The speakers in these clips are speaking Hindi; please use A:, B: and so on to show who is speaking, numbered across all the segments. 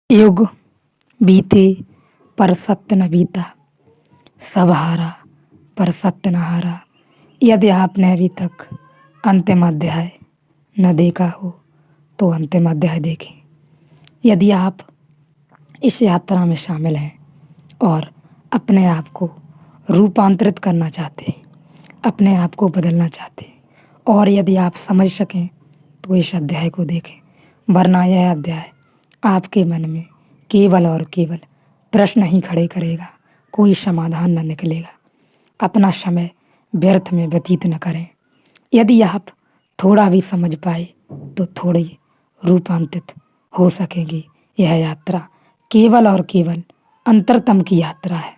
A: युग बीते पर सत्य न बीता, सब हारा पर सत्य न हारा। यदि आपने अभी तक अंतिम अध्याय न देखा हो तो अंतिम अध्याय देखें। यदि आप इस यात्रा में शामिल हैं और अपने आप को रूपांतरित करना चाहते हैं, अपने आप को बदलना चाहते हैं और यदि आप समझ सकें तो इस अध्याय को देखें, वरना यह अध्याय आपके मन में केवल और केवल प्रश्न ही खड़े करेगा, कोई समाधान न निकलेगा। अपना समय व्यर्थ में व्यतीत न करें। यदि आप थोड़ा भी समझ पाए तो थोड़ी रूपांतरित हो सकेंगे। यह यात्रा केवल और केवल अंतरतम की यात्रा है,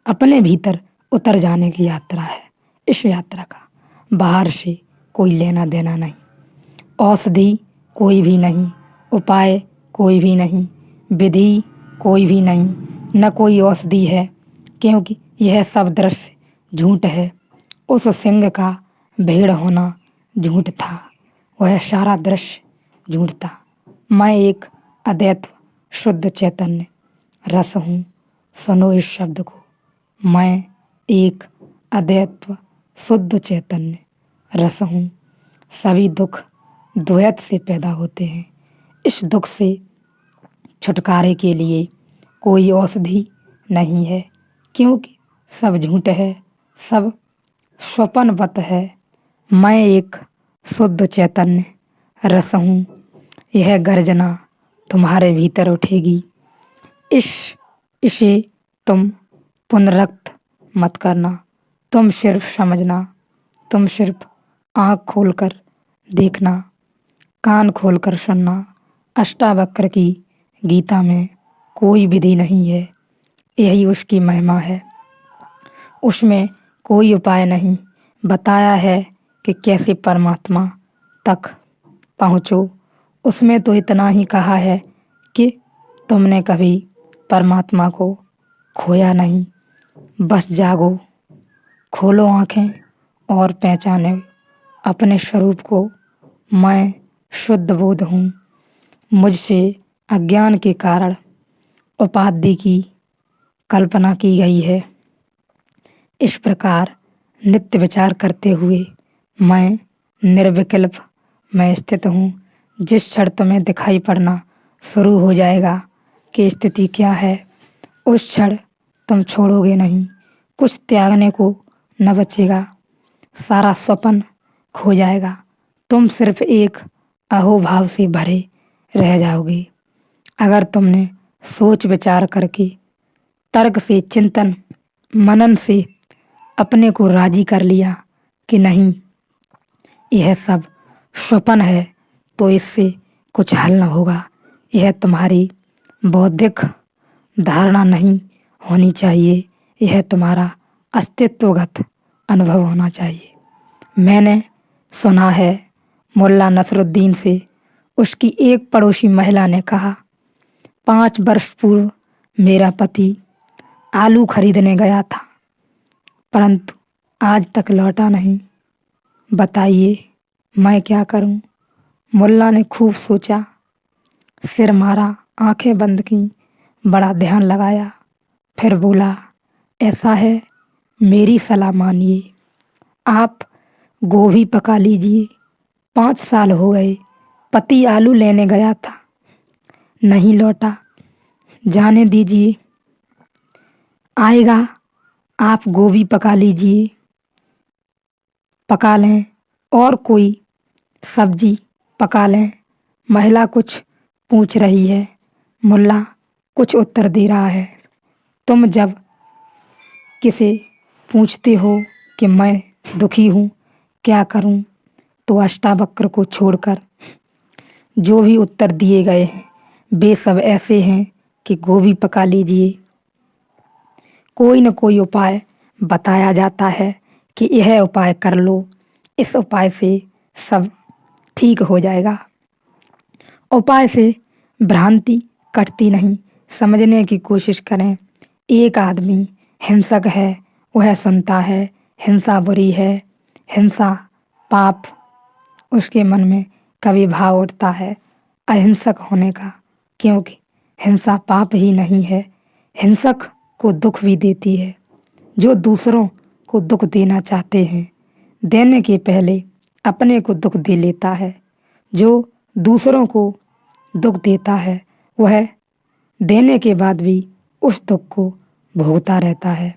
A: अपने भीतर उतर जाने की यात्रा है। इस यात्रा का बाहर से कोई लेना देना नहीं, औषधि कोई भी नहीं, उपाय कोई भी नहीं, विधि कोई भी नहीं, न कोई औषधि है, क्योंकि यह सब दृश्य झूठ है। उस सिंह का भेड़ होना झूठ था, वह सारा दृश्य झूठ था। मैं एक अद्वैत शुद्ध चैतन्य रस हूँ। सुनो इस शब्द को, मैं एक अद्वैत शुद्ध चैतन्य रस हूँ। सभी दुख द्वैत से पैदा होते हैं। इस दुख से छुटकारे के लिए कोई औषधि नहीं है, क्योंकि सब झूठ है, सब स्वप्नवत है। मैं एक शुद्ध चैतन्य रस हूँ। यह गर्जना तुम्हारे भीतर उठेगी। इसे तुम पुनरुक्त मत करना, तुम सिर्फ समझना, तुम सिर्फ आँख खोलकर देखना, कान खोलकर सुनना। अष्टावक्र की गीता में कोई विधि नहीं है, यही उसकी महिमा है। उसमें कोई उपाय नहीं बताया है कि कैसे परमात्मा तक पहुँचो। उसमें तो इतना ही कहा है कि तुमने कभी परमात्मा को खोया नहीं, बस जागो, खोलो आँखें और पहचानो अपने स्वरूप को। मैं शुद्ध बोध हूँ। मुझसे अज्ञान के कारण उपाधि की कल्पना की गई है। इस प्रकार नित्य विचार करते हुए मैं निर्विकल्प में स्थित हूँ। जिस क्षण तुम्हें दिखाई पड़ना शुरू हो जाएगा कि स्थिति क्या है, उस क्षण तुम छोड़ोगे नहीं। कुछ त्यागने को न बचेगा, सारा स्वप्न खो जाएगा। तुम सिर्फ एक अहोभाव से भरे रह जाओगे। अगर तुमने सोच विचार करके, तर्क से, चिंतन मनन से अपने को राजी कर लिया कि नहीं, यह सब स्वप्न है, तो इससे कुछ हल न होगा। यह तुम्हारी बौद्धिक धारणा नहीं होनी चाहिए, यह तुम्हारा अस्तित्वगत अनुभव होना चाहिए। मैंने सुना है मुल्ला नसरुद्दीन से उसकी एक पड़ोसी महिला ने कहा, 5 वर्ष पूर्व मेरा पति आलू खरीदने गया था, परंतु आज तक लौटा नहीं। बताइए मैं क्या करूं? मुल्ला ने खूब सोचा, सिर मारा, आंखें बंद की, बड़ा ध्यान लगाया, फिर बोला, ऐसा है, मेरी सलाह मानिए, आप गोभी पका लीजिए। 5 साल हो गए, पति आलू लेने गया था, नहीं लौटा, जाने दीजिए, आएगा, आप गोभी पका लीजिए, पका लें, और कोई सब्जी पका लें। महिला कुछ पूछ रही है, मुल्ला कुछ उत्तर दे रहा है। तुम जब किसे पूछते हो कि मैं दुखी हूँ, क्या करूँ, तो अष्टावक्र को छोड़कर जो भी उत्तर दिए गए हैं वे सब ऐसे हैं कि गोभी पका लीजिए। कोई न कोई उपाय बताया जाता है कि यह उपाय कर लो, इस उपाय से सब ठीक हो जाएगा। उपाय से भ्रांति कटती नहीं। समझने की कोशिश करें। एक आदमी हिंसक है, वह सुनता है हिंसा बुरी है, हिंसा पाप, उसके मन में कभी भाव उठता है अहिंसक होने का, क्योंकि हिंसा पाप ही नहीं है, हिंसक को दुख भी देती है। जो दूसरों को दुख देना चाहते हैं, देने के पहले अपने को दुख दे लेता है। जो दूसरों को दुख देता है, वह देने के बाद भी उस दुख को भोगता रहता है।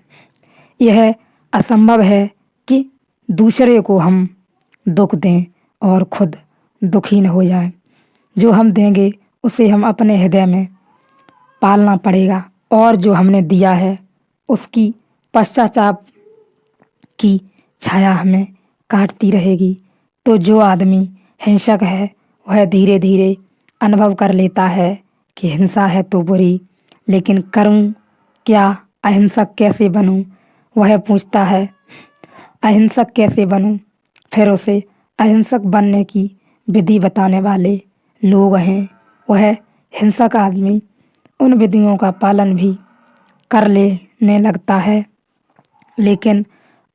A: यह असंभव है कि दूसरे को हम दुख दें और खुद दुखी न हो जाएं। जो हम देंगे उसे हम अपने हृदय में पालना पड़ेगा, और जो हमने दिया है उसकी पश्चाताप की छाया हमें काटती रहेगी। तो जो आदमी हिंसक है वह धीरे धीरे अनुभव कर लेता है कि हिंसा है तो बुरी, लेकिन करूं क्या, अहिंसक कैसे बनूं, वह पूछता है अहिंसक कैसे बनूं। फिर उसे अहिंसक बनने की विधि बताने वाले लोग हैं। वह हिंसक आदमी उन विधियों का पालन भी कर लेने लगता है, लेकिन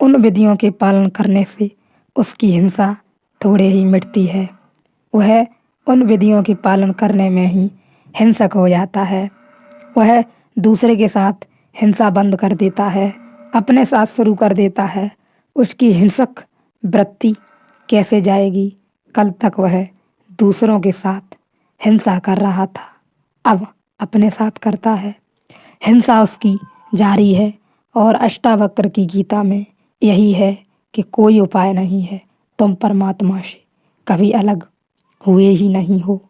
A: उन विधियों के पालन करने से उसकी हिंसा थोड़े ही मिटती है। वह उन विधियों के पालन करने में ही हिंसक हो जाता है। वह दूसरे के साथ हिंसा बंद कर देता है, अपने साथ शुरू कर देता है। उसकी हिंसक वृत्ति कैसे जाएगी? कल तक वह दूसरों के साथ हिंसा कर रहा था, अब अपने साथ करता है। हिंसा उसकी जारी है, और अष्टावक्र की गीता में यही है कि कोई उपाय नहीं है, तुम परमात्मा से कभी अलग हुए ही नहीं हो।